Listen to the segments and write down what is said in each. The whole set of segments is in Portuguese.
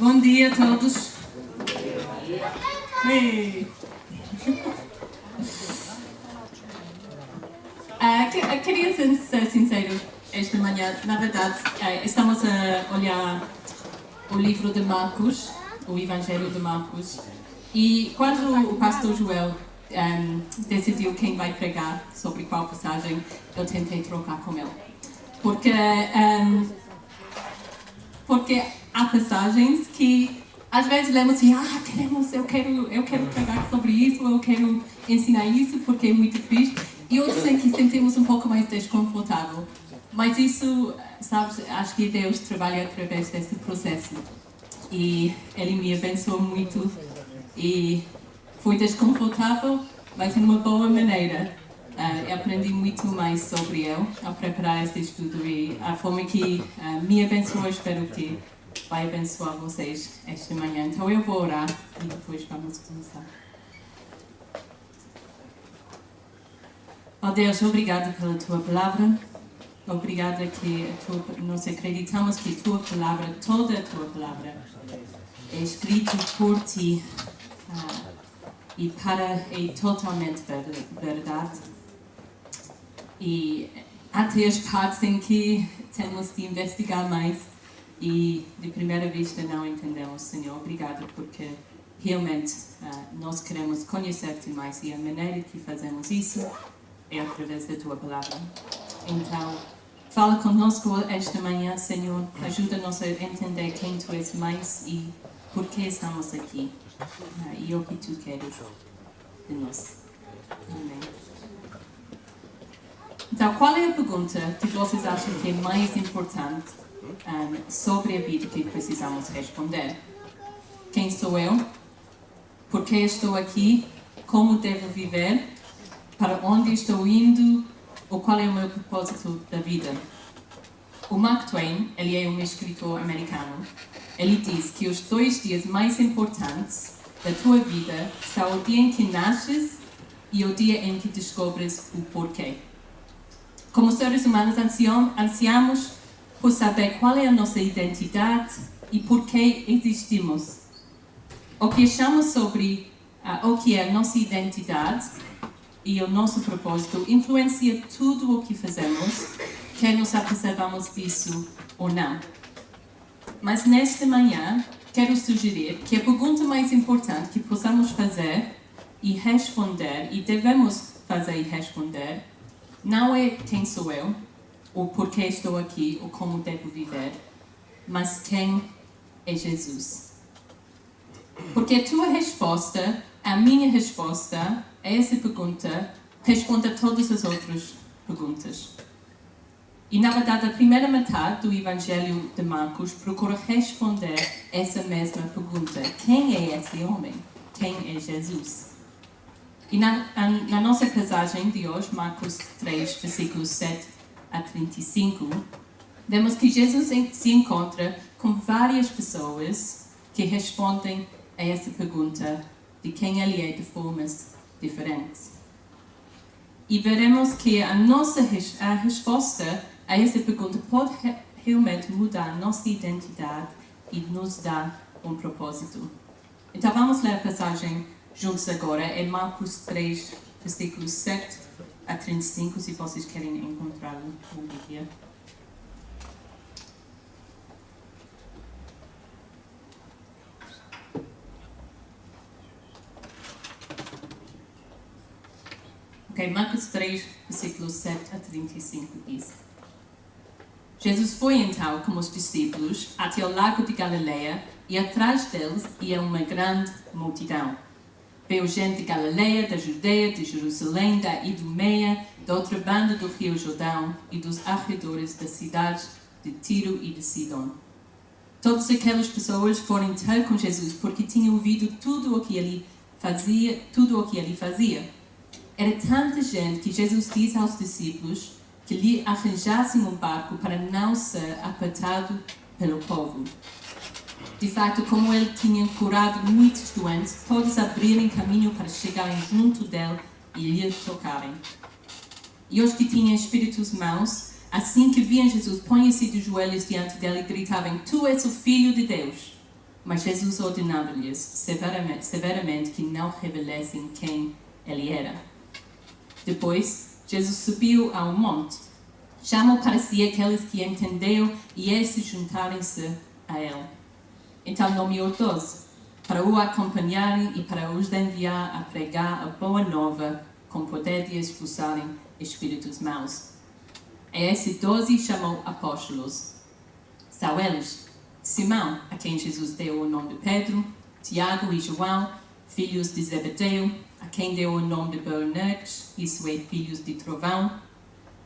Bom dia a todos. Hey. Queria ser sincero esta manhã. Na verdade, estamos a olhar o livro de Marcos, o Evangelho de Marcos, e quando o pastor Joel decidiu quem vai pregar sobre qual passagem, eu tentei trocar com ele. Porque há passagens que às vezes lemos e eu quero pregar sobre isso, eu quero ensinar isso porque é muito fixe, e outros em que sentimos um pouco mais desconfortável. Mas isso, sabes, acho que Deus trabalha através desse processo. E Ele me abençoou muito e foi desconfortável, mas de uma boa maneira. Aprendi muito mais sobre Ele ao preparar este estudo e a forma que me abençoou, espero que vai abençoar vocês esta manhã. Então eu vou orar e depois vamos começar. Ó Deus, obrigada pela Tua Palavra. Obrigada que nós acreditamos que Tua Palavra, toda a Tua Palavra, é escrita por Ti e é totalmente verdade. E até as partes em que temos de investigar mais e de primeira vista não entendemos, Senhor. Obrigada porque realmente nós queremos conhecer-te mais e a maneira que fazemos isso é através da Tua Palavra. Então, fala conosco esta manhã, Senhor. Ajuda-nos a entender quem Tu és mais e por que estamos aqui e o que Tu queres de nós. Amém. Então, qual é a pergunta que vocês acham que é mais importante sobre a vida que precisamos responder? Quem sou eu? Por que estou aqui? Como devo viver? Para onde estou indo? Ou qual é o meu propósito da vida? O Mark Twain, ele é um escritor americano, ele diz que os 2 dias mais importantes da tua vida são o dia em que nasces e o dia em que descobres o porquê. Como seres humanos, ansiamos por saber qual é a nossa identidade e por que existimos. O que achamos sobre o que é a nossa identidade e o nosso propósito influencia tudo o que fazemos, quer nos apercebamos disso ou não. Mas nesta manhã, quero sugerir que a pergunta mais importante que possamos fazer e responder, e devemos fazer e responder, não é quem sou eu, ou por que estou aqui, ou como devo viver, mas quem é Jesus. Porque a tua resposta, a minha resposta a essa pergunta, responde a todas as outras perguntas. E na verdade, a primeira metade do Evangelho de Marcos procura responder essa mesma pergunta. Quem é esse homem? Quem é Jesus? E na nossa passagem de hoje, Marcos 3, versículos 7 a 35, vemos que Jesus se encontra com várias pessoas que respondem a essa pergunta de quem Ele é de formas diferentes. E veremos que a resposta a essa pergunta pode realmente mudar a nossa identidade e nos dar um propósito. Então vamos ler a passagem juntos agora, é Marcos 3, versículos 7 a 35, se vocês querem encontrá-lo no dia. Ok, Marcos 3, versículos 7 a 35 diz: Jesus foi então com os discípulos até o lago de Galileia e atrás deles ia uma grande multidão. Veio gente de Galileia, da Judeia, de Jerusalém, da Idumeia, da outra banda do rio Jordão e dos arredores das cidades de Tiro e de Sidom. Todas aquelas pessoas foram ter com Jesus porque tinham ouvido tudo o que ele fazia. Era tanta gente que Jesus disse aos discípulos que lhe arranjassem um barco para não ser apertado pelo povo. De fato, como ele tinha curado muitos doentes, todos abriram caminho para chegarem junto dele e lhe tocarem. E os que tinham espíritos maus, assim que viam Jesus, punham-se de joelhos diante dele e gritavam: Tu és o Filho de Deus. Mas Jesus ordenava-lhes severamente que não revelassem quem ele era. Depois, Jesus subiu ao monte. Chamou para si aqueles que entenderam e esses juntarem-se a ele. Então nomeou 12, para o acompanharem e para os enviar a pregar a boa nova com poder de expulsarem espíritos maus. A esses 12 chamou apóstolos. São eles: Simão, a quem Jesus deu o nome de Pedro, Tiago e João, filhos de Zebedeu, a quem deu o nome de Boanerges, isso é, filhos de Trovão,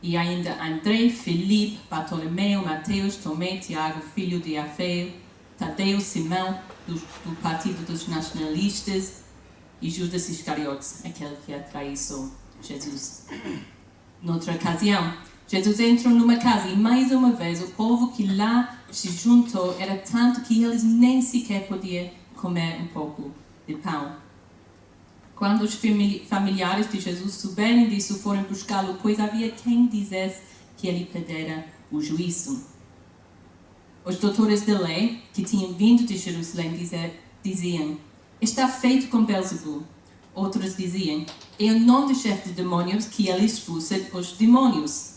e ainda André, Filipe, Bartolomeu, Mateus, Tomé, Tiago, filho de Alfeu, Tadeu, Simão, do partido dos nacionalistas, e Judas Iscariotes, aquele que atraiçou Jesus. Noutra ocasião, Jesus entrou numa casa e mais uma vez o povo que lá se juntou era tanto que eles nem sequer podiam comer um pouco de pão. Quando os familiares de Jesus souberam disso, foram buscá-lo, pois havia quem dissesse que ele perdera o juízo. Os doutores da lei, que tinham vindo de Jerusalém, diziam: está feito com Beelzebul. Outros diziam: é o nome do chefe de demônios que ele expulsa os demônios.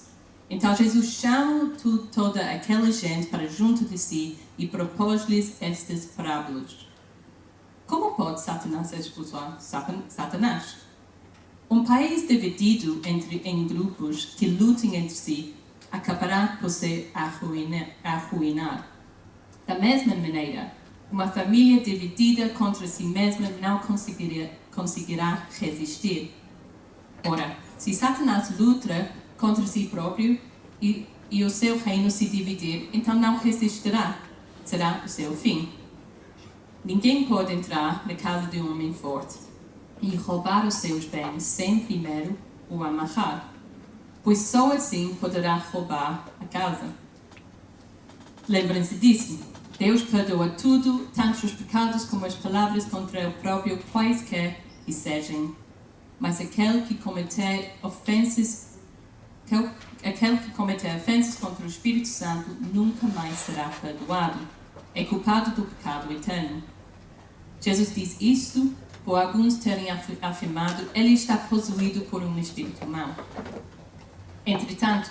Então Jesus chamou toda aquela gente para junto de si e propôs-lhes estas parábolas. Como pode Satanás expulsar Satanás? Um país dividido em grupos que lutam entre si acabará por se arruinar. Da mesma maneira, uma família dividida contra si mesma não conseguirá resistir. Ora, se Satanás luta contra si próprio e o seu reino se dividir, então não resistirá. Será o seu fim. Ninguém pode entrar na casa de um homem forte e roubar os seus bens sem primeiro o amarrar, pois só assim poderá roubar a casa. Lembrem-se disso. Deus perdoa tudo, tanto os pecados como as palavras contra o próprio, quaisquer que sejam. Mas aquele que cometer ofensas contra o Espírito Santo nunca mais será perdoado. É culpado do pecado eterno. Jesus diz isto por alguns terem afirmado: ele está possuído por um espírito mau. Entretanto,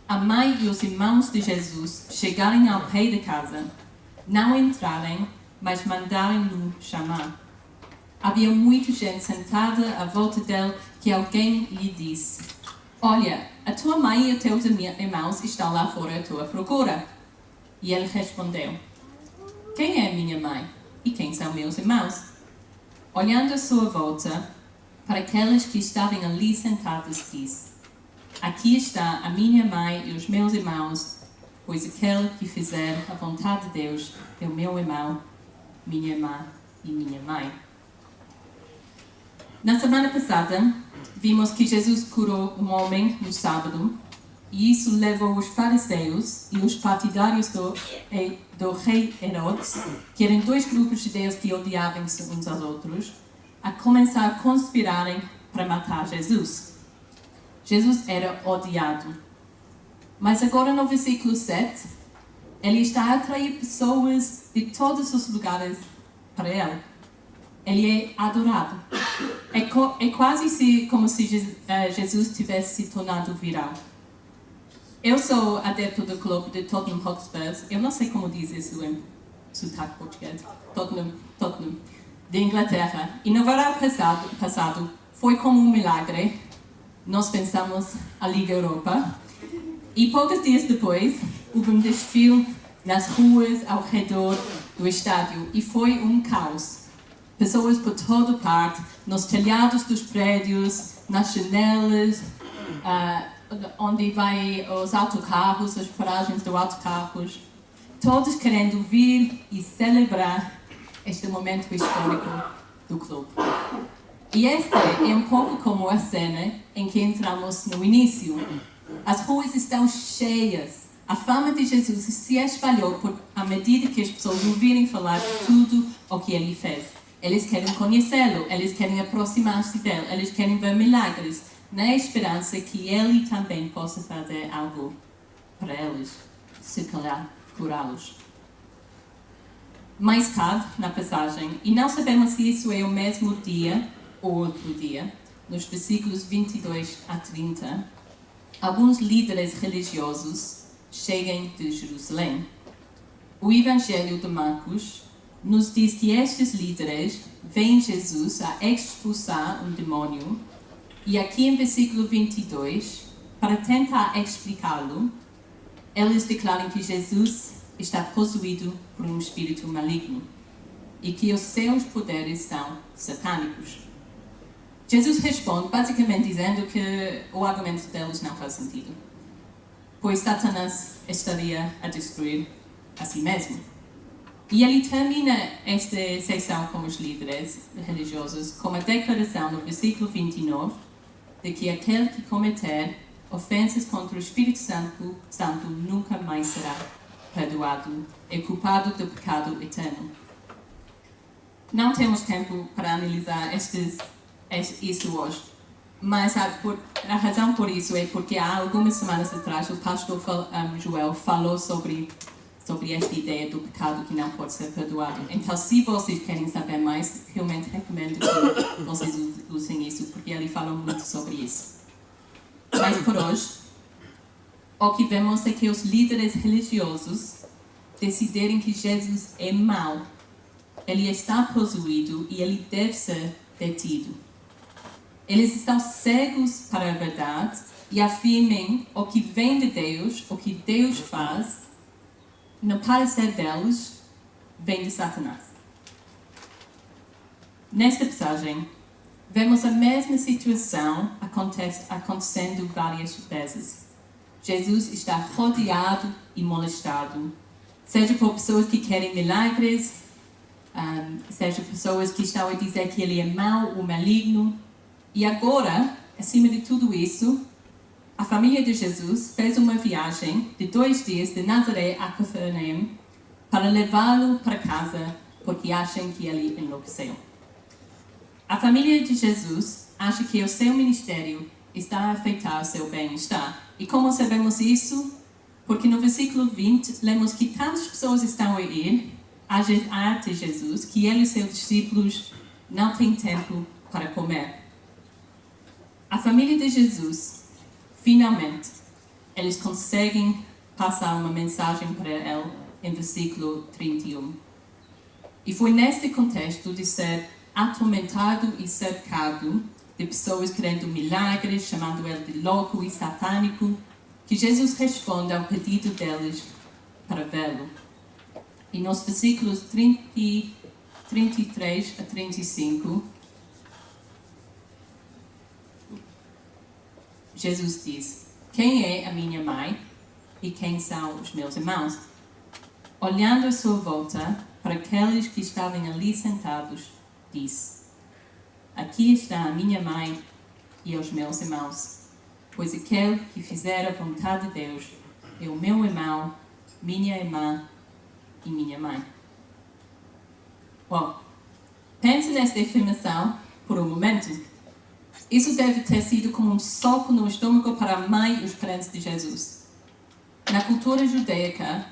a mãe e os irmãos de Jesus chegarem ao pé da casa, não entrarem, mas mandarem-no chamar. Havia muita gente sentada à volta dele que alguém lhe disse: olha, a tua mãe e os teus irmãos estão lá fora à tua procura. E ele respondeu: quem é minha mãe? E quem são meus irmãos? Olhando à sua volta, para aqueles que estavam ali sentados, disse: aqui está a minha mãe e os meus irmãos, pois aquele que fizer a vontade de Deus é o meu irmão, minha irmã e minha mãe. Na semana passada, vimos que Jesus curou um homem no sábado, e isso levou os fariseus e os partidários do rei Herodes, que eram dois grupos de judeus que odiavam-se uns aos outros, a começar a conspirarem para matar Jesus. Jesus era odiado. Mas agora no versículo 7, ele está a atrair pessoas de todos os lugares para ele. Ele é adorado. É quase como se Jesus tivesse se tornado viral. Eu sou adepto do clube de Tottenham Hotspurs. Eu não sei como diz isso em sotaque português. Tottenham, de Inglaterra. E no verão passado foi como um milagre. Nós vencemos a Liga Europa. E poucos dias depois, houve um desfile nas ruas ao redor do estádio. E foi um caos. Pessoas por toda parte, nos telhados dos prédios, nas janelas, onde vai os autocarros, as paragens dos autocarros, todos querendo vir e celebrar este momento histórico do clube. E esta é um pouco como a cena em que entramos no início. As ruas estão cheias. A fama de Jesus se espalhou à medida que as pessoas ouvirem falar de tudo o que ele fez. Eles querem conhecê-lo, eles querem aproximar-se dele, eles querem ver milagres, na esperança que ele também possa fazer algo para eles, se calhar curá-los. Mais tarde, na passagem, e não sabemos se isso é o mesmo dia ou outro dia, nos versículos 22 a 30, alguns líderes religiosos chegam de Jerusalém. O Evangelho de Marcos nos diz que estes líderes veem Jesus a expulsar um demônio, e aqui em versículo 22, para tentar explicá-lo, eles declaram que Jesus está possuído por um espírito maligno e que os seus poderes são satânicos. Jesus responde basicamente dizendo que o argumento deles não faz sentido, pois Satanás estaria a destruir a si mesmo. E ele termina esta sessão com os líderes religiosos com a declaração no versículo 29 de que aquele que cometer ofensas contra o Espírito Santo nunca mais será perdoado, é culpado do pecado eterno. Não temos tempo para analisar isso hoje, mas a razão por isso é porque há algumas semanas atrás o pastor Joel falou sobre esta ideia do pecado que não pode ser perdoado. Então, se vocês querem saber mais, realmente recomendo que vocês usem isso, porque ele falou muito sobre isso. Mas por hoje, o que vemos é que os líderes religiosos decidirem que Jesus é mau, ele está possuído e ele deve ser detido. Eles estão cegos para a verdade e afirmam o que vem de Deus, o que Deus faz, no parecer deles, vem de Satanás. Nesta passagem, vemos a mesma situação acontecendo várias vezes. Jesus está rodeado e molestado, seja por pessoas que querem milagres, seja pessoas que estão a dizer que ele é mau ou maligno. E agora, acima de tudo isso, a família de Jesus fez uma viagem de 2 dias de Nazaré a Cafarnaum para levá-lo para casa, porque acham que ele enlouqueceu. A família de Jesus acha que o seu ministério está a afetar o seu bem-estar. E como sabemos isso? Porque no versículo 20, lemos que tantas pessoas estão a ir até Jesus que ele e seus discípulos não têm tempo para comer. A família de Jesus, finalmente, eles conseguem passar uma mensagem para ele em versículo 31. E foi neste contexto de ser atormentado e cercado de pessoas querendo milagres, chamando ele de louco e satânico, que Jesus responde ao pedido deles para vê-lo. E nos versículos 33 a 35, Jesus diz: quem é a minha mãe e quem são os meus irmãos? Olhando à sua volta para aqueles que estavam ali sentados, disse: aqui está a minha mãe e os meus irmãos, pois aquele que fizer a vontade de Deus é o meu irmão, minha irmã e minha mãe. Bom, pense nesta afirmação por um momento. Isso deve ter sido como um soco no estômago para a mãe e os parentes de Jesus. Na cultura judaica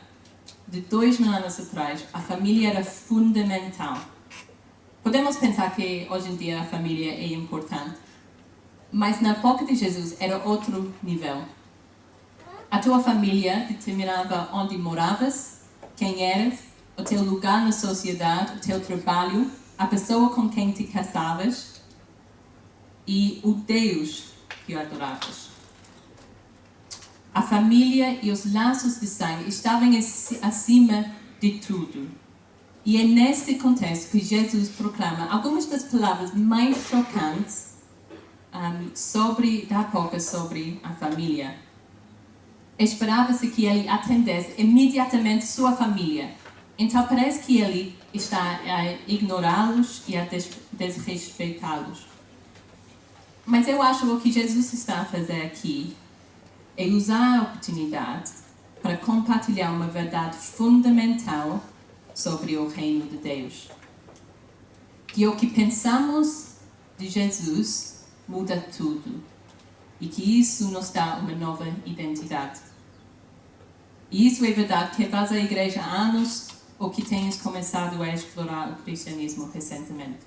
de 2000 anos atrás, a família era fundamental. Podemos pensar que hoje em dia a família é importante, mas na época de Jesus era outro nível. A tua família determinava onde moravas, quem eras, o teu lugar na sociedade, o teu trabalho, a pessoa com quem te casavas e o Deus que adoravas. A família e os laços de sangue estavam acima de tudo. E é nesse contexto que Jesus proclama algumas das palavras mais chocantes da época sobre a família. Esperava-se que ele atendesse imediatamente sua família. Então parece que ele está a ignorá-los e a desrespeitá-los. Mas eu acho que o que Jesus está a fazer aqui é usar a oportunidade para compartilhar uma verdade fundamental sobre o reino de Deus. Que o que pensamos de Jesus muda tudo e que isso nos dá uma nova identidade. E isso é verdade, que vais à igreja há anos ou que tenhas começado a explorar o cristianismo recentemente.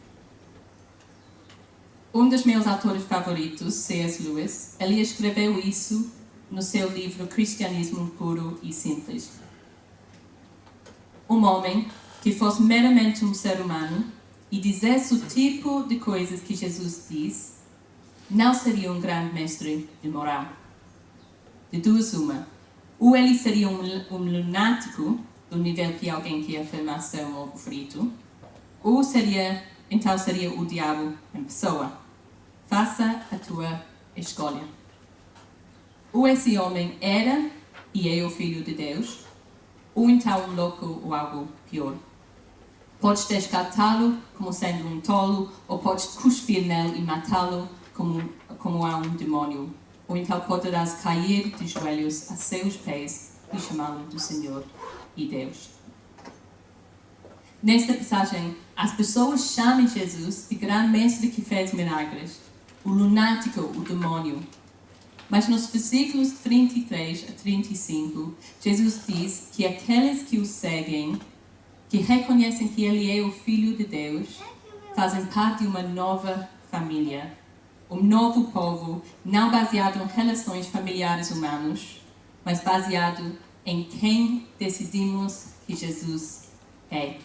Um dos meus autores favoritos, C.S. Lewis, ele escreveu isso no seu livro Cristianismo Puro e Simples. Um homem que fosse meramente um ser humano e dissesse o tipo de coisas que Jesus diz, não seria um grande mestre de moral. De duas uma. Ou ele seria um lunático, do nível que alguém que afirma ser um ovo frito, ou seria o diabo em pessoa. Faça a tua escolha. Ou esse homem era e é o Filho de Deus, ou então um louco ou algo pior. Podes descartá-lo como sendo um tolo, ou podes cuspir nele e matá-lo como a um demónio. Ou então poderás cair de joelhos a seus pés e chamá-lo do Senhor e Deus. Nesta passagem, as pessoas chamam Jesus de grande mestre que fez milagres, o lunático, o demónio. Mas nos versículos 33 a 35, Jesus diz que aqueles que o seguem, que reconhecem que ele é o Filho de Deus, fazem parte de uma nova família, um novo povo, não baseado em relações familiares humanas, mas baseado em quem decidimos que Jesus é.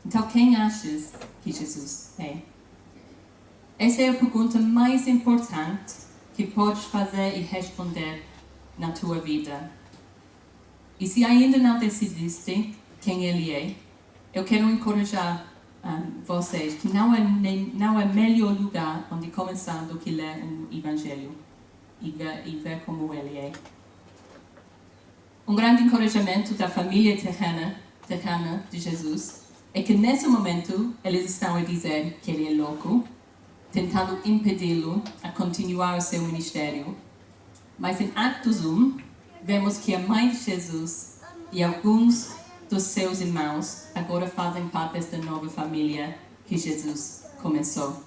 Então, quem achas que Jesus é? Essa é a pergunta mais importante que podes fazer e responder na tua vida. E se ainda não decidiste quem ele é, eu quero encorajar vocês que não é melhor lugar onde começar do que ler um Evangelho e ver como ele é. Um grande encorajamento da família terrena de Jesus é que nesse momento eles estão a dizer que ele é louco, tentando impedi-lo a continuar o seu ministério. Mas em Atos 1, vemos que a mãe de Jesus e alguns dos seus irmãos agora fazem parte desta nova família que Jesus começou.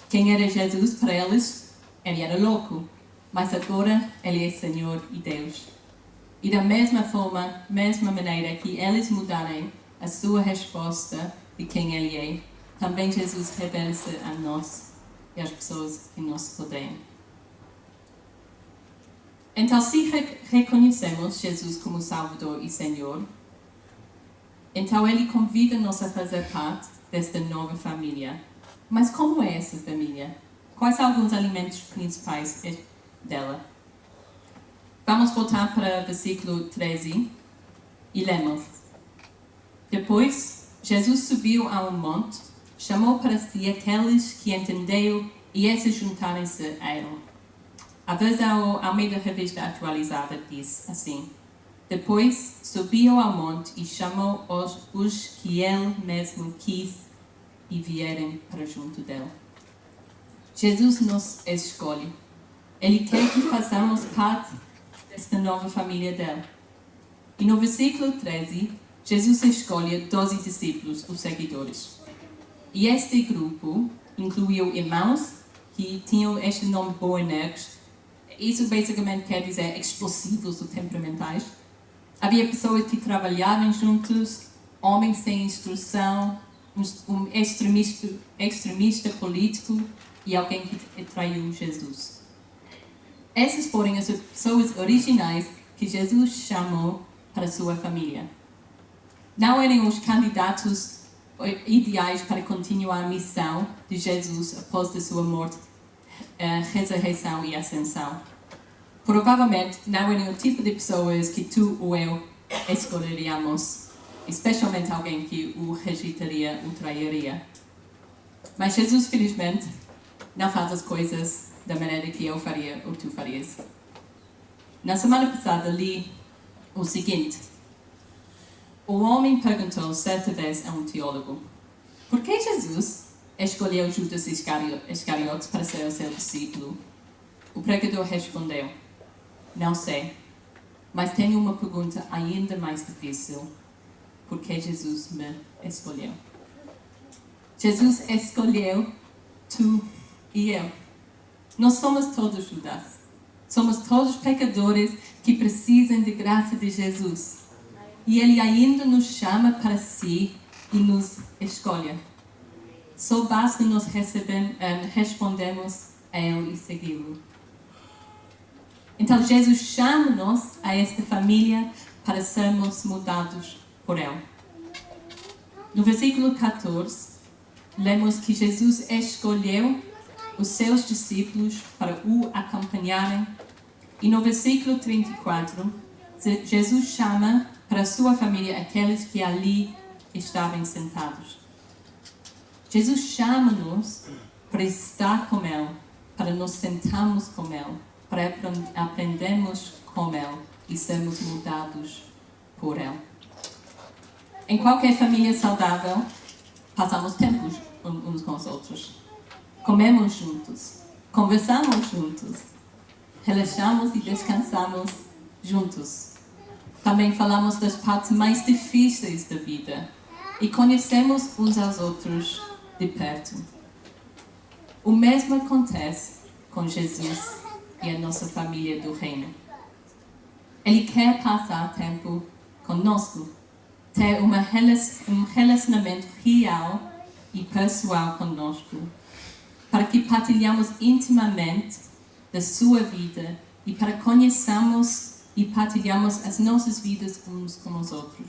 Quem era Jesus para eles? Ele era louco, mas agora ele é Senhor e Deus. E da mesma forma, mesma maneira que eles mudarem a sua resposta de quem ele é, também Jesus revela-se a nós e às pessoas que nos rodeiam. Então, se reconhecemos Jesus como Salvador e Senhor, então ele convida-nos a fazer parte desta nova família. Mas como é essa família? Quais são alguns elementos principais dela? Vamos voltar para o versículo 13 e lemos. Depois, Jesus subiu a um monte, chamou para si aqueles que entenderam e esses juntaram-se a ele. A versão Almeida Revista Atualizada diz assim: Depois subiu ao monte e chamou os que ele mesmo quis e vierem para junto dele. Jesus nos escolhe. Ele quer que façamos parte desta nova família dele. E no versículo 13, Jesus escolhe 12 discípulos, os seguidores. E este grupo incluiu irmãos que tinham este nome Boanerges. Isso basicamente quer dizer explosivos ou temperamentais. Havia pessoas que trabalhavam juntos, homens sem instrução, um extremista político e alguém que traiu Jesus. Essas foram as pessoas originais que Jesus chamou para a sua família. Não eram os candidatos ideais para continuar a missão de Jesus após a sua morte, ressurreição e ascensão. Provavelmente não eram o tipo de pessoas que tu ou eu escolheríamos, especialmente alguém que o rejeitaria ou trairia. Mas Jesus, felizmente, não faz as coisas da maneira que eu faria ou tu farias. Na semana passada li o seguinte: o homem perguntou certa vez a um teólogo: por que Jesus escolheu Judas Iscariotes para ser o seu discípulo? O pregador respondeu: não sei, mas tenho uma pergunta ainda mais difícil. Por que Jesus me escolheu? Jesus escolheu tu e eu. Nós somos todos Judas. Somos todos pecadores que precisam da graça de Jesus. e Ele ainda nos chama para si e nos escolhe. Só basta nós respondermos a Ele e segui-lo. Então Jesus chama-nos a esta família para sermos mudados por Ele. No versículo 14, lemos que Jesus escolheu os seus discípulos para o acompanharem. E no versículo 34, Jesus chama para a sua família aqueles que ali estavam sentados. Jesus chama-nos para estar com Ele, para nos sentarmos com Ele, para aprendermos com Ele e sermos mudados por Ele. Em qualquer família saudável, passamos tempo uns com os outros. Comemos juntos, conversamos juntos, relaxamos e descansamos juntos. Também falamos das partes mais difíceis da vida e conhecemos uns aos outros de perto. O mesmo acontece com Jesus e a nossa família do reino. Ele quer passar tempo conosco, ter um relacionamento real e pessoal conosco, para que partilhamos intimamente da sua vida e para conheçamos e partilhamos as nossas vidas uns com os outros.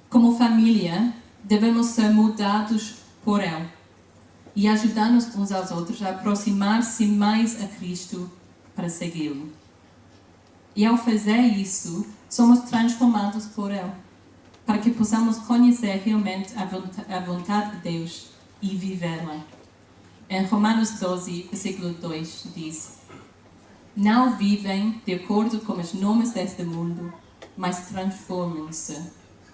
Como família, devemos ser mudados por Ele e ajudar-nos uns aos outros a aproximar-se mais a Cristo para segui-lo. E ao fazer isso, somos transformados por Ele, para que possamos conhecer realmente a vontade de Deus e vivê-la. Em Romanos 12, versículo 2, diz: Não vivem de acordo com as normas deste mundo, mas transformam-se,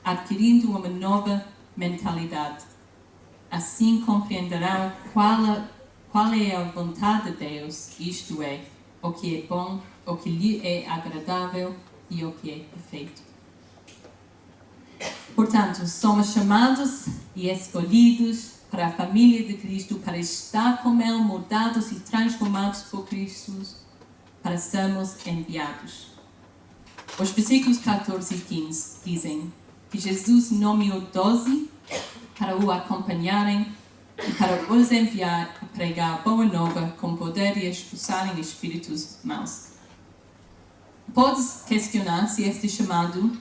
adquirindo uma nova mentalidade. Assim compreenderão qual é a vontade de Deus, isto é, o que é bom, o que lhe é agradável e o que é perfeito. Portanto, somos chamados e escolhidos para a família de Cristo, para estar com Ele, mudados e transformados por Cristo, para sermos enviados. Os versículos 14 e 15 dizem que Jesus nomeou 12 para o acompanharem e para os enviar a pregar a boa nova com poder de expulsarem espíritos maus. Podes questionar se este chamado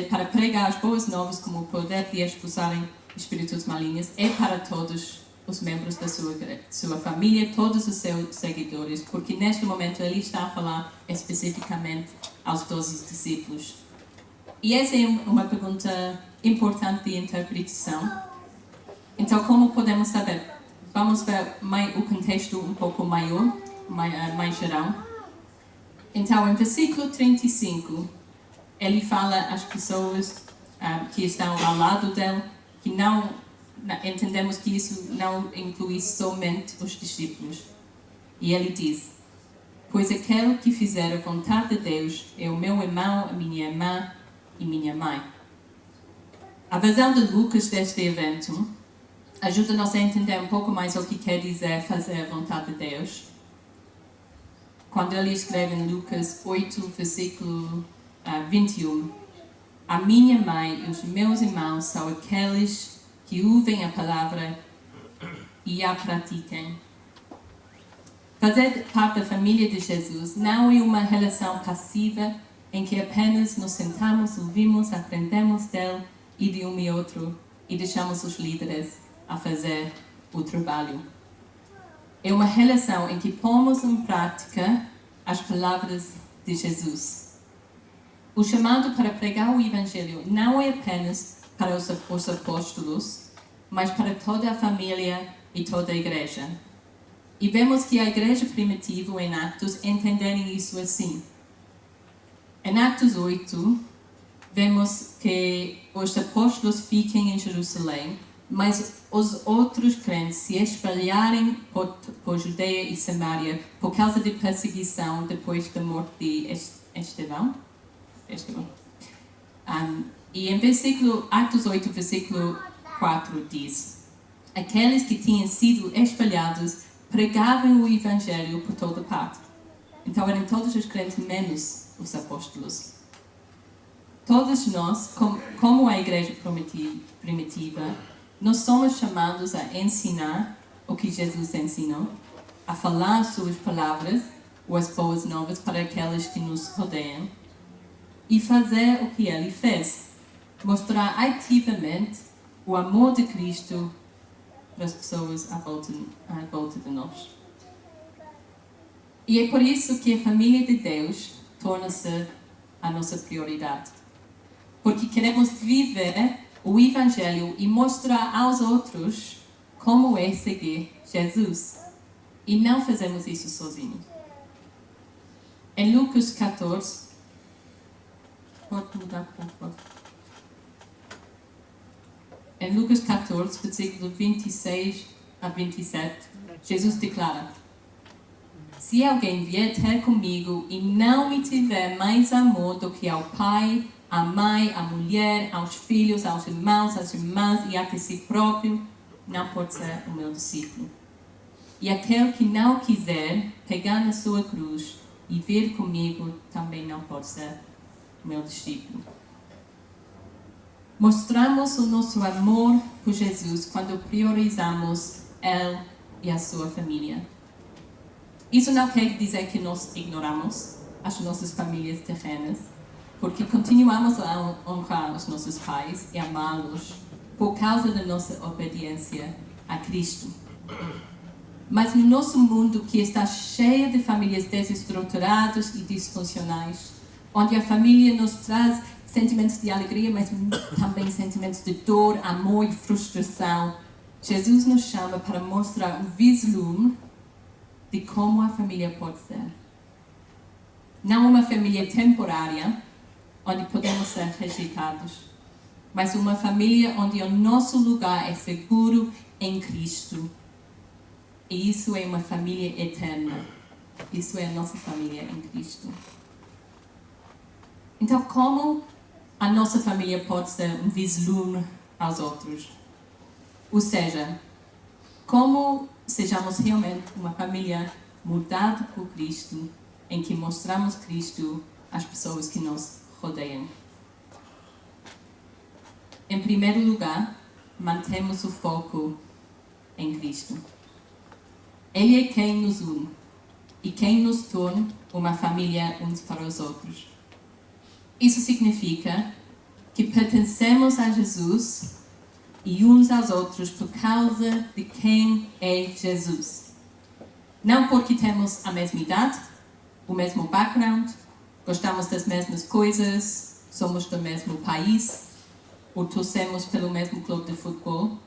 para pregar as boas novas com o poder de expulsarem espíritos malignos é para todos os membros da sua família, todos os seus seguidores, porque neste momento ele está a falar especificamente aos 12 discípulos. E essa é uma pergunta importante de interpretação. Então, como podemos saber? Vamos ver o contexto um pouco maior, mais geral. Então, em versículo 35, ele fala às pessoas que estão ao lado dele, que não entendemos que isso não inclui somente os discípulos. E ele diz: Pois aquele que fizer a vontade de Deus é o meu irmão, a minha irmã e minha mãe. A visão de Lucas deste evento ajuda-nos a entender um pouco mais o que quer dizer fazer a vontade de Deus. Quando ele escreve em Lucas 8, versículo 21, a minha mãe e os meus irmãos são aqueles que ouvem a palavra e a praticam. Fazer parte da família de Jesus não é uma relação passiva em que apenas nos sentamos, ouvimos, aprendemos dele e de um e outro e deixamos os líderes a fazer o trabalho. É uma relação em que pomos em prática as palavras de Jesus. O chamado para pregar o Evangelho não é apenas para os apóstolos, mas para toda a família e toda a igreja. E vemos que a igreja primitiva em Atos entenderem isso assim. Em Atos 8, vemos que os apóstolos fiquem em Jerusalém, mas os outros crentes se espalharem por Judeia e Samaria por causa de perseguição depois da morte de Estevão. E em Atos 8, versículo 4 diz: Aqueles que tinham sido espalhados pregavam o Evangelho por toda parte. Então eram todos os crentes menos os apóstolos. todos nós, como a igreja primitiva, nós somos chamados a ensinar o que Jesus ensinou, a falar suas palavras ou as boas novas para aqueles que nos rodeiam e fazer o que ele fez, mostrar ativamente o amor de Cristo para as pessoas à volta de nós. E é por isso que a família de Deus torna-se a nossa prioridade. Porque queremos viver o Evangelho e mostrar aos outros como é seguir Jesus. E não fazemos isso sozinhos. Em Lucas 14, pode mudar, por favor. Em Lucas 14, versículo 26 a 27, Jesus declara: se alguém vier ter comigo e não me tiver mais amor do que ao pai, à mãe, à mulher, aos filhos, aos irmãos, às irmãs e até si próprio, não pode ser o meu discípulo. E aquele que não quiser pegar na sua cruz e vir comigo também não pode ser o meu discípulo. Mostramos o nosso amor por Jesus quando priorizamos Ele e a sua família. Isso não quer dizer que nós ignoramos as nossas famílias terrenas, porque continuamos a honrar os nossos pais e amá-los por causa da nossa obediência a Cristo. Mas no nosso mundo que está cheio de famílias desestruturadas e disfuncionais, onde a família nos traz sentimentos de alegria, mas também sentimentos de dor, amor e frustração, Jesus nos chama para mostrar um vislumbre de como a família pode ser. Não uma família temporária, onde podemos ser rejeitados, mas uma família onde o nosso lugar é seguro em Cristo. E isso é uma família eterna. Isso é a nossa família em Cristo. Então, como a nossa família pode ser um vislumbre aos outros? Ou seja, como sejamos realmente uma família mudada por Cristo, em que mostramos Cristo às pessoas que nos rodeiam. Em primeiro lugar, mantemos o foco em Cristo. Ele é quem nos une e quem nos torna uma família uns para os outros. Isso significa que pertencemos a Jesus e uns aos outros por causa de quem é Jesus. Não porque temos a mesma idade, o mesmo background, gostamos das mesmas coisas, somos do mesmo país ou torcemos pelo mesmo clube de futebol.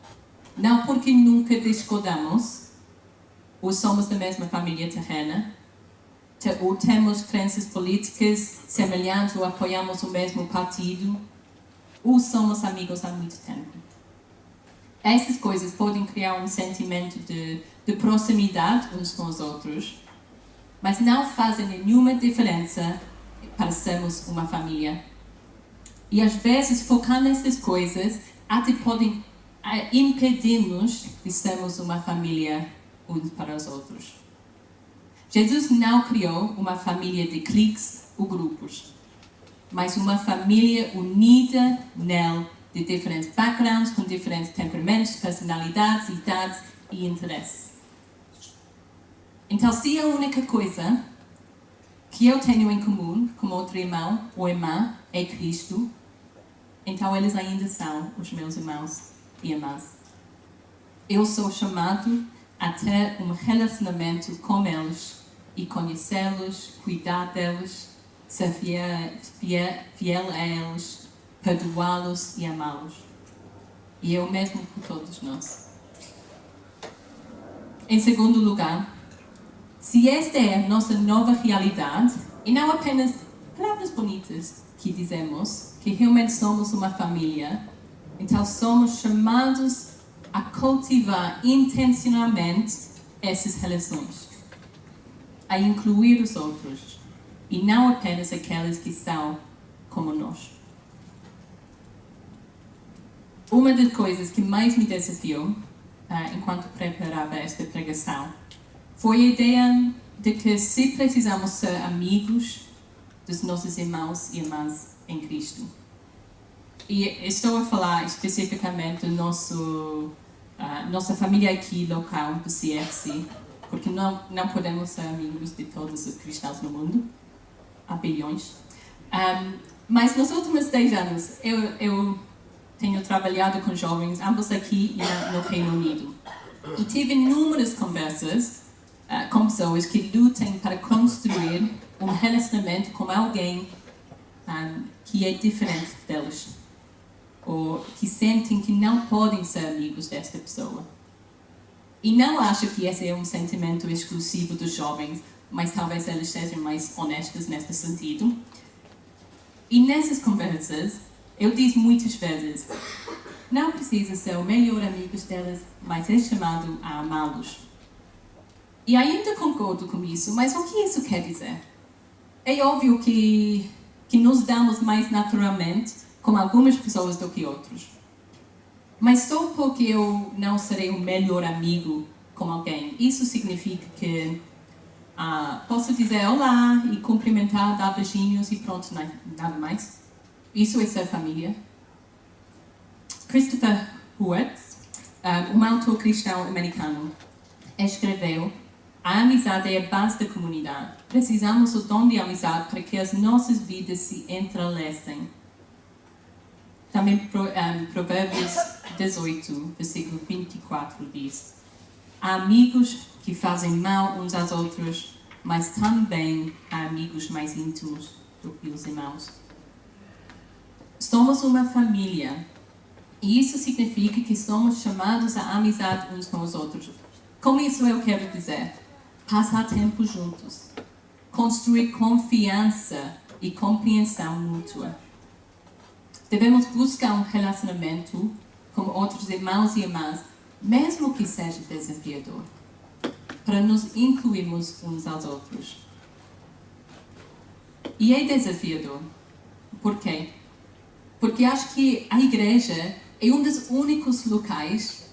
Não porque nunca discordamos ou somos da mesma família terrena, ou temos crenças políticas semelhantes ou apoiamos o mesmo partido, ou somos amigos há muito tempo. Essas coisas podem criar um sentimento de proximidade uns com os outros, mas não fazem nenhuma diferença para sermos uma família. E às vezes focar nessas coisas até podem impedir-nos de sermos uma família uns para os outros. Jesus não criou uma família de cliques ou grupos, mas uma família unida nele, de diferentes backgrounds, com diferentes temperamentos, personalidades, idades e interesses. Então, se a única coisa que eu tenho em comum com outro irmão ou irmã é Cristo, então eles ainda são os meus irmãos e irmãs. Eu sou chamado a ter um relacionamento com eles e conhecê-los, cuidar deles, ser fiel a eles, perdoá-los e amá-los. E é o mesmo por todos nós. Em segundo lugar, se esta é a nossa nova realidade, e não apenas palavras bonitas que dizemos, que realmente somos uma família, então somos chamados a cultivar intencionalmente essas relações, a incluir os outros, e não apenas aqueles que são como nós. Uma das coisas que mais me desafiou, enquanto preparava esta pregação, foi a ideia de que se precisamos ser amigos dos nossos irmãos e irmãs em Cristo, E estou a falar especificamente do nossa família aqui local do CFC, porque não podemos ser amigos de todos os cristãos no mundo. Há bilhões. Mas nos últimos 10 anos, eu tenho trabalhado com jovens, ambos aqui e no Reino Unido. E tive inúmeras conversas com pessoas que lutam para construir um relacionamento com alguém que é diferente deles. Ou que sentem que não podem ser amigos desta pessoa. E não acho que esse é um sentimento exclusivo dos jovens, mas talvez eles sejam mais honestos nesse sentido. E nessas conversas, eu digo muitas vezes, não precisa ser o melhor amigo deles, mas é chamado a amá-los. E ainda concordo com isso, mas o que isso quer dizer? É óbvio que nos damos mais naturalmente com algumas pessoas do que outros. Mas só porque eu não serei o melhor amigo com alguém, isso significa que posso dizer olá e cumprimentar, dar beijinhos e pronto, nada mais. Isso é ser família. Christopher Heuertz, um autor cristão americano, escreveu: a amizade é a base da comunidade. Precisamos do dom de amizade para que as nossas vidas se entrelacem. Também Provérbios 18, versículo 24 diz: há amigos que fazem mal uns aos outros, mas também há amigos mais íntimos do que os irmãos. Somos uma família, e isso significa que somos chamados à amizade uns com os outros. Com isso eu quero dizer, passar tempo juntos, construir confiança e compreensão mútua. Devemos buscar um relacionamento com outros irmãos e irmãs, mesmo que seja desafiador, para nos incluirmos uns aos outros. E é desafiador. Por quê? Porque acho que a igreja é um dos únicos locais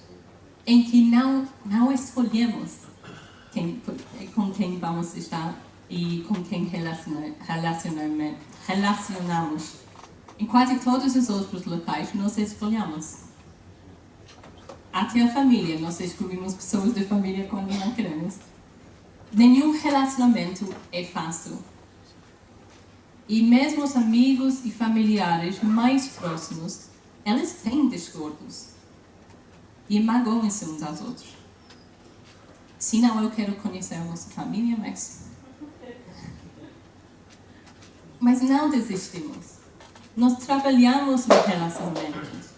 em que não escolhemos com quem vamos estar e com quem relacionamos. Em quase todos os outros locais, nós escolhemos. Até a família, nós escolhemos pessoas da família quando não queremos. Nenhum relacionamento é fácil. E mesmo os amigos e familiares mais próximos, eles têm discórdios. E magoam-se uns aos outros. Se não, eu quero conhecer a vossa família, mas não desistimos. Nós trabalhamos no relacionamento.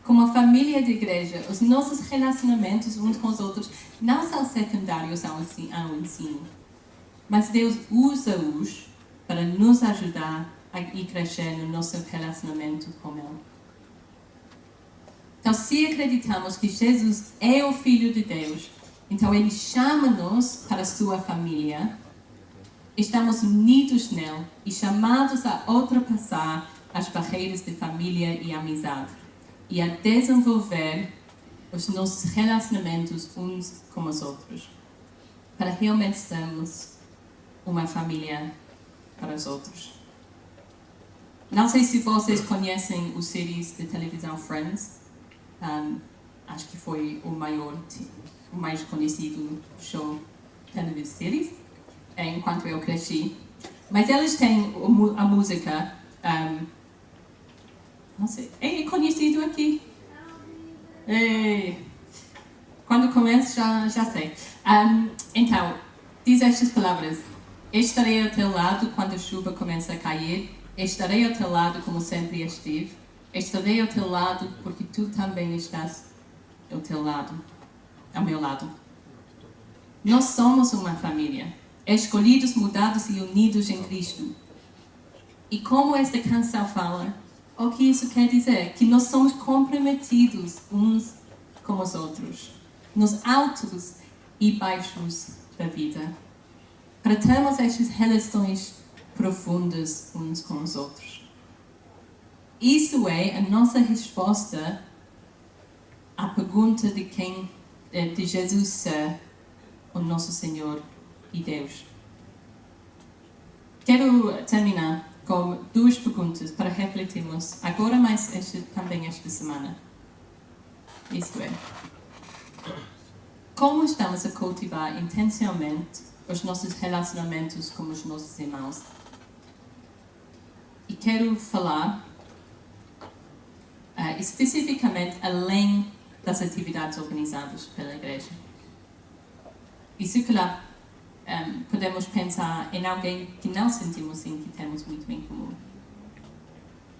Como a família de igreja, os nossos relacionamentos uns com os outros não são secundários ao ensino. Mas Deus usa-os para nos ajudar a ir crescer no nosso relacionamento com Ele. Então, se acreditamos que Jesus é o Filho de Deus, então Ele chama-nos para a sua família, estamos unidos nele e chamados a ultrapassar as barreiras de família e amizade e a desenvolver os nossos relacionamentos uns com os outros, para realmente sermos uma família para os outros. Não sei se vocês conhecem os séries de televisão Friends. Acho que foi o mais conhecido show de televisão enquanto eu cresci. Mas eles têm a música, não sei, é conhecido aqui? Quando começa já sei. Então, diz estas palavras: estarei ao teu lado quando a chuva começa a cair, estarei ao teu lado como sempre estive, estarei ao teu lado porque tu também estás ao meu lado. Nós somos uma família, escolhidos, mudados e unidos em Cristo. E como esta canção fala, o que isso quer dizer? Que nós somos comprometidos uns com os outros, nos altos e baixos da vida, para termos estas relações profundas uns com os outros. Isso é a nossa resposta à pergunta de Jesus ser o nosso Senhor e Deus. Quero terminar com duas perguntas para refletirmos fazemos agora, mas também esta semana. Isto é, como estamos a cultivar intencionalmente os nossos relacionamentos com os nossos irmãos? E quero falar especificamente além das atividades organizadas pela igreja. E se calhar podemos pensar em alguém que não sentimos assim que temos muito em comum,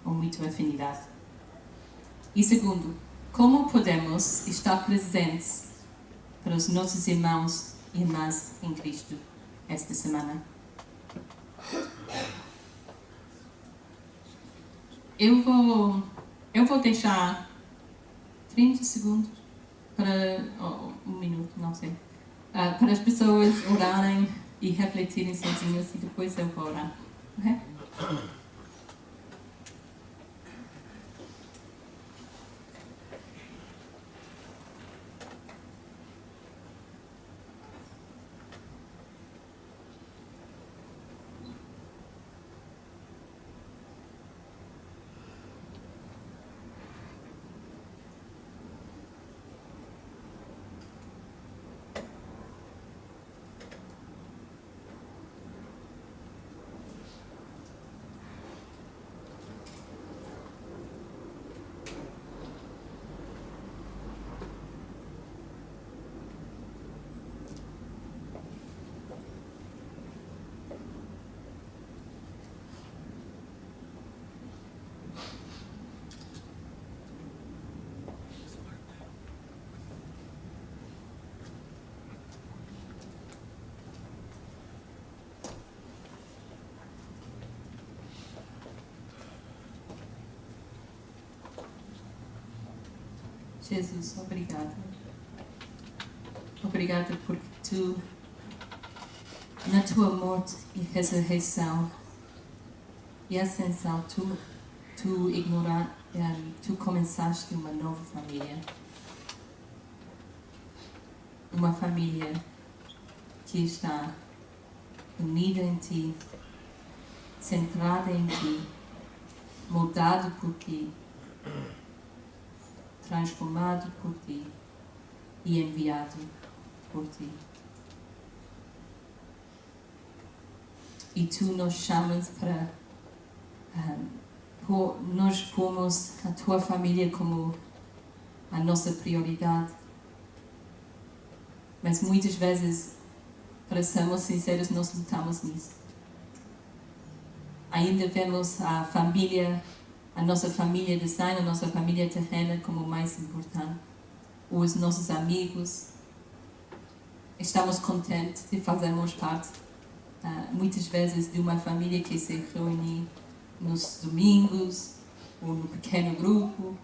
ou muito afinidade. E segundo, como podemos estar presentes para os nossos irmãos e irmãs em Cristo esta semana? Eu vou deixar 30 segundos para, um minuto, não sei, para as pessoas orarem e refletirem sozinhas e depois eu vou orar. Okay? Jesus, obrigada. Obrigada porque tu, na tua morte e ressurreição e ascensão, tu começaste uma nova família. Uma família que está unida em ti, centrada em ti, moldado por ti, transformado por ti e enviado por ti. E tu nos chamas para nós pomos a tua família como a nossa prioridade. Mas muitas vezes, para sermos sinceros, nós lutamos nisso. Ainda vemos a família, a nossa família de sangue, a nossa família terrena como mais importante. Ou os nossos amigos. Estamos contentes de fazermos parte, muitas vezes, de uma família que se reúne nos domingos, ou no pequeno grupo.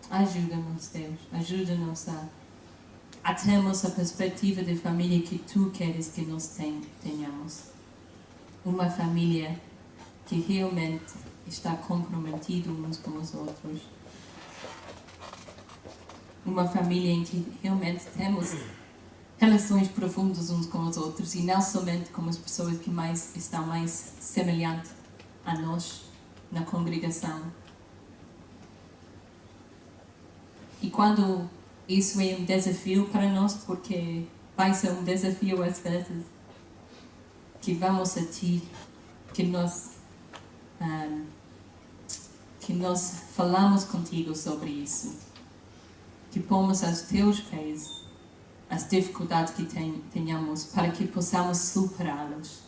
Ajuda-nos, Deus. Ajuda-nos a termos a perspectiva de família que tu queres que nós tenhamos. Uma família que realmente está comprometido uns com os outros. Uma família em que realmente temos relações profundas uns com os outros e não somente com as pessoas que estão mais semelhantes a nós na congregação. E quando isso é um desafio para nós, porque vai ser um desafio às vezes, que vamos a ti, que nós falamos contigo sobre isso, que pomos aos teus pés as dificuldades que tenhamos para que possamos superá-las,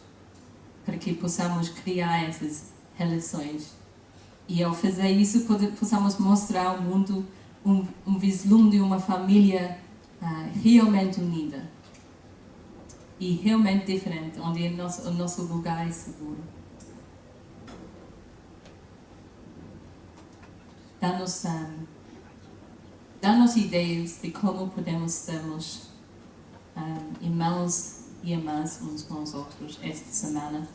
para que possamos criar essas relações. E ao fazer isso, possamos mostrar ao mundo um vislumbre de uma família realmente unida e realmente diferente, onde o nosso lugar é seguro. Dá-nos ideias de como podemos sermos irmãos e irmãs uns com os outros esta semana.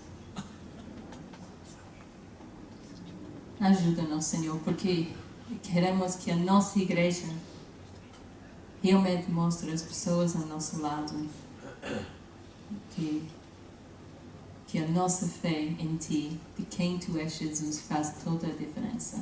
Ajuda-nos, Senhor, porque queremos que a nossa igreja realmente mostre as pessoas ao nosso lado que que a nossa fé em Ti, de quem Tu és, Jesus, faz toda a diferença.